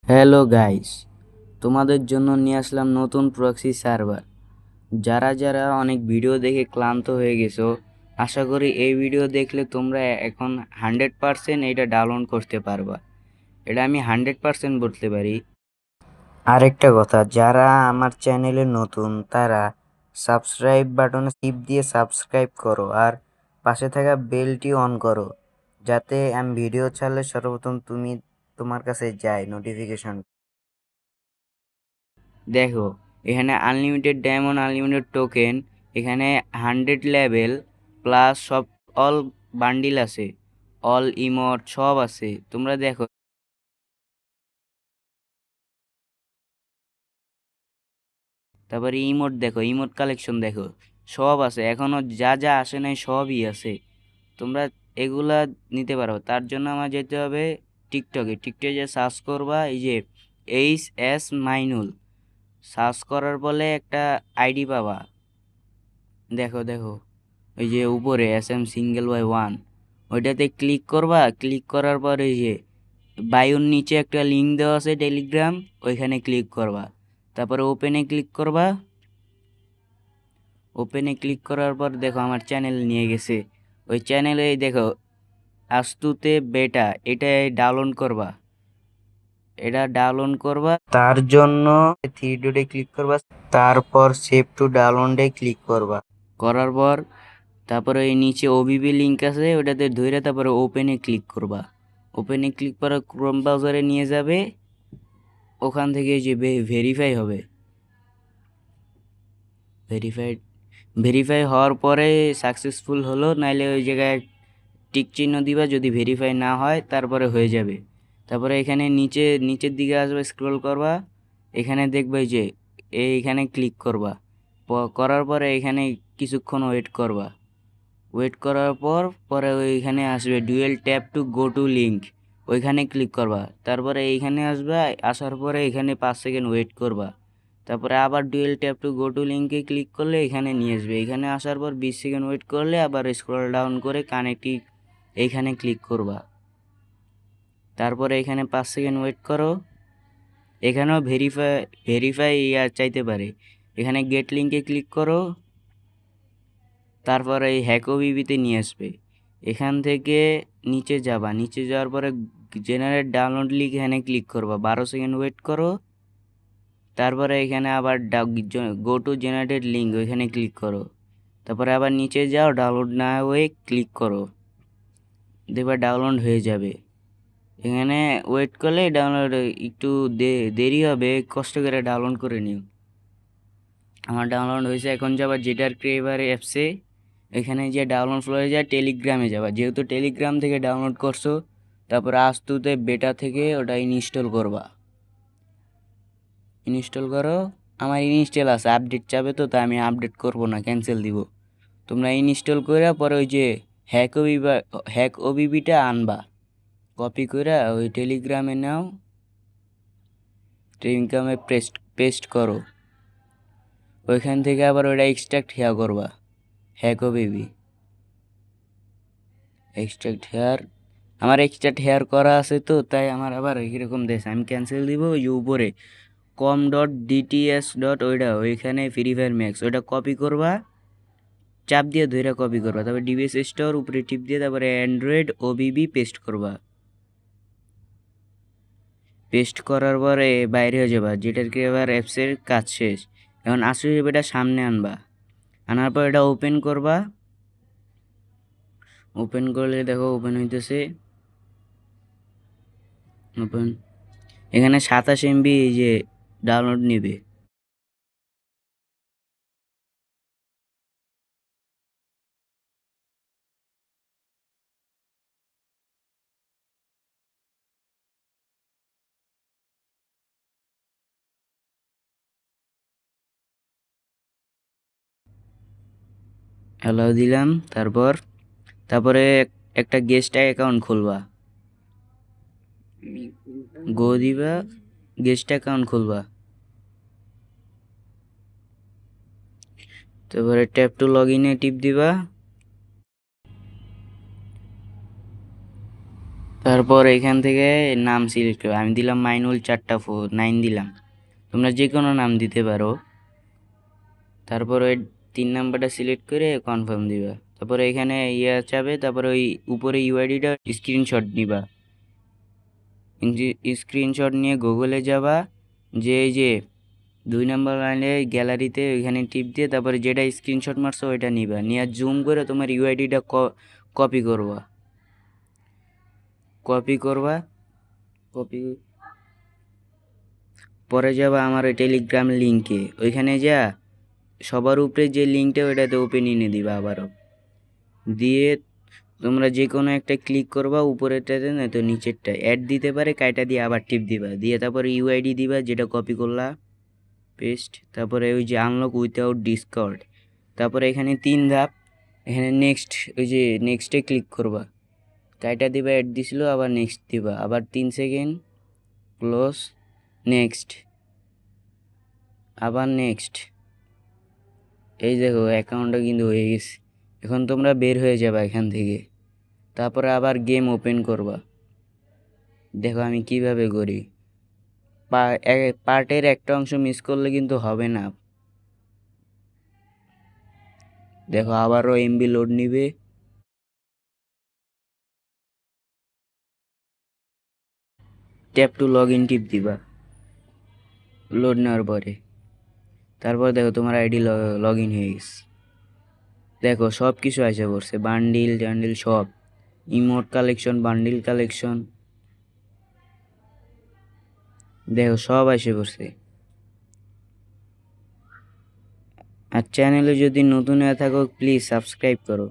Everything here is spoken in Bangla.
হ্যালো গাইস, তোমাদের জন্য নিয়ে আসলাম নতুন প্রক্সি সার্ভার। যারা অনেক ভিডিও দেখে ক্লান্ত হয়ে গেছো, আশা করি এই ভিডিও দেখলে তোমরা এখন 100% এটা ডাউনলোড করতে পারবা। এটা আমি 100% বলতে পারি। আরেকটা কথা, যারা আমার চ্যানেলে নতুন তারা সাবস্ক্রাইব বাটনে টিপ দিয়ে সাবস্ক্রাইব করো আর পাশে থাকা বেলটি অন করো, যাতে আমি ভিডিও ছাড়লে সর্বপ্রথম তোমার কাছে যায় নোটিফিকেশন। দেখো, এখানে আনলিমিটেড ডায়মন্ড, আনলিমিটেড টোকেন, এখানে 100 লেভেল প্লাস সব অল বান্ডিল আছে, অল ইমোট সব আছে। তোমরা দেখো, তারপরে ইমোট দেখো, ইমোট কালেকশন দেখো, সব আছে। এখনো যা যা আসে নাই সবই আছে। তোমরা এগুলা নিতে পারো। তার জন্য আমার যেতে হবে টিকটকে যে সার্চ করবা, এই যে HS মাইনুল সার্চ করার পরে একটা আইডি পাবা। দেখো দেখো, ওই যে উপরে SM1 ওইটাতে ক্লিক করবা। ক্লিক করার পর এই যে বায়োর নিচে একটা লিঙ্ক দেওয়া আছে টেলিগ্রাম, ওইখানে ক্লিক করবা। তারপরে ওপেনে ক্লিক করবা। ওপেনে ক্লিক করার পর দেখো আমার চ্যানেল নিয়ে গেছে। ওই চ্যানেলে দেখো আস্তুতে বেটা, এটা ডাউনলোড করবা। এটা ডাউনলোড করবা, তার জন্য থ্রি ডটে ক্লিক করবা, তারপর সেভ টু ডাউনলোডে ক্লিক করবা। করার পর তারপরে এই নিচে ওবিবি লিঙ্ক আছে, ওটাতে ধরে তারপরে ওপেনে ক্লিক করবা। ওপেনে ক্লিক করা ক্রোম ব্রাউজারে নিয়ে যাবে। ওখান থেকে যে ভেরিফাই হবে, ভেরিফাইড ভেরিফাই হওয়ার পরে সাকসেসফুল হলো, নাইলে ওই জায়গায় টিক চিহ্ন দিবা। যদি ভেরিফাই না হয় তারপরে হয়ে যাবে। তারপরে এখানে নিচের দিকে আসবে, স্ক্রল করবা। এখানে দেখবে যে এইখানে ক্লিক করবা। করার পরে এখানে কিছুক্ষণ ওয়েট করবা। ওয়েট করার পর পরে ওইখানে আসবে dual tap to go to link, ওইখানে ক্লিক করবা। তারপরে এইখানে আসবে, আসার পরে এখানে 5 সেকেন্ড ওয়েট করবা। তারপরে আবার dual tap to go to লিঙ্কে ক্লিক করলে এখানে নিয়ে আসবে। এখানে আসার পর 20 সেকেন্ড ওয়েট করলে আবার স্ক্রল ডাউন করে কানেক্টিভ এইখানে ক্লিক করবা। তারপরে এখানে 5 সেকেন্ড ওয়েট করো। এখানেও ভেরিফাই চাইতে পারে। এখানে গেট লিঙ্কে ক্লিক করো। তারপর এই হ্যাকোবিবিতে নিয়ে আসবে। এখান থেকে নিচে যাবা, নিচে যাওয়ার পরে জেনারেট ডাউনলোড লিঙ্ক এখানে ক্লিক করবা। 12 সেকেন্ড ওয়েট করো। তারপরে এখানে আবার গো টু জেনারেটেড লিঙ্ক, ওইখানে ক্লিক করো। তারপরে আবার নিচে যাও, ডাউনলোড না হয়ে ক্লিক করো, দেখবা ডাউনলোড হয়ে যাবে। এখানে ওয়েট করলে ডাউনলোড একটু দেরি হবে, কষ্ট করে ডাউনলোড করে নিও। আমার ডাউনলোড হয়েছে। এখন যাবা জেটার ক্রেভার অ্যাপসে, এখানে যে ডাউনলোড হয়ে যায় টেলিগ্রামে যাবা। যেহেতু টেলিগ্রাম থেকে ডাউনলোড করছো, তারপরে আস্তুতে বেটা থেকে ওটা ইনস্টল করবা। ইনস্টল করো। আমার ইনস্টল আছে, আপডেট চাবে তো, তাই আমি আপডেট করব না, ক্যান্সেল দিব। তোমরা ইনস্টল করে পরে ওই যে হ্যাক ওবিবিটা আনবা, কপি করে ওই টেলিগ্রামে নাও, টেলিগ্রামে পেস্ট করো। ওইখান থেকে আবার ওইটা এক্সট্রাক্ট করবা, হ্যাক ওবিবি এক্সট্রাক্ট হেয়ার। আমার এক্সট্রাক্ট হেয়ার করা আছে তো, তাই আমার আবার এরকম দেশ। আমি ক্যান্সেল দিব। ওই যে উপরে com.dts. ওইটা ওইখানে ফ্রি ফায়ার ম্যাক্স, ওইটা কপি করবা, চাপ দিয়ে ধরে কপি করবা। তারপরে ডিবিএস স্টোর উপরে টিপ দিয়ে তারপরে অ্যান্ড্রয়েড ওবিবি পেস্ট করবা। পেস্ট করার পরে বাইরে হয়ে যাবা, যেটার কি এবার অ্যাপসের কাজ শেষ। এখন আসলে এটা সামনে আনবা। আনার পর এটা ওপেন করবা। ওপেন করলে দেখো ওপেন হইতেছে। ওপেন, এখানে 27 MB এই যে ডাউনলোড নেবে। অ্যালাউ দিলাম। তারপরে একটা গেস্ট অ্যাকাউন্ট খুলবা, গো দিবা, গেস্ট অ্যাকাউন্ট খুলবা। তারপরে ট্যাপ টু লগ ইনে টিপ দিবা। তারপর এখান থেকে নাম সিলেক্ট করবে। আমি দিলাম মাইনুল 449 দিলাম, তোমরা যে কোনো নাম দিতে পারো। তারপর ওই 3 নাম্বারটা সিলেক্ট করে কনফার্ম দিবা। তারপরে এখানে চাবে, তারপরে ওই উপরে ইউআইডিটা স্ক্রিনশট নিবা। স্ক্রিনশট নিয়ে গুগলে যাবা, যে এই যে 2 নাম্বার লাইনে গ্যালারিতে ওইখানে টিপ দিয়ে তারপরে যেটা স্ক্রিনশট মারছো ওইটা নিবা, নিয়ে জুম করে তোমার ইউআইডিটা কপি করবা। কপি পরে যাবা আমার ওই টেলিগ্রাম লিঙ্কে, ওইখানে যা সবার উপরে যে লিঙ্কটা ওইটাতে ওপেন এনে দিবা আবারও। দিয়ে তোমরা যে কোনো একটা ক্লিক করবা, উপরেরটাতে না তো নিচেরটা অ্যাড দিতে পারে, কাইটা দিয়ে আবার টিপ দিবা, দিয়ে তারপরে ইউআইডি দিবা যেটা কপি করলা, পেস্ট। তারপরে ওই যে আনলক উইথাউট ডিসকর্ড, তারপরে এখানে 3 ধাপ, এখানে নেক্সট, ওই যে নেক্সটে ক্লিক করবা, কাইটা দিবা অ্যাড দিছিল, আবার নেক্সট দিবা, আবার 3 সেকেন্ড ক্লোজ, নেক্সট, আবার নেক্সট। এই দেখো অ্যাকাউন্টটা কিন্তু হয়ে গেছে। এখন তোমরা বের হয়ে যাবা এখান থেকে, তারপরে আবার গেম ওপেন করবা। দেখো আমি কিভাবে করি। পার্টের একটা অংশ মিস করলে কিন্তু হবে না। দেখো আবারও এমবি লোড নিবে, ট্যাপ টু লগ ইন টিপ দিবা লোড নেওয়ার পরে। তারপর দেখো তোমার আইডি লগ ইন হয়ে গেছে। দেখো সব কিছু আসে পড়ছে, বান্ডিল টান্ডিল সব, ইমোট কালেকশন, বান্ডিল কালেকশন, দেখো সব আসে পড়ছে। আর চ্যানেলে যদি নতুন হয়ে থাকো প্লিজ সাবস্ক্রাইব করো।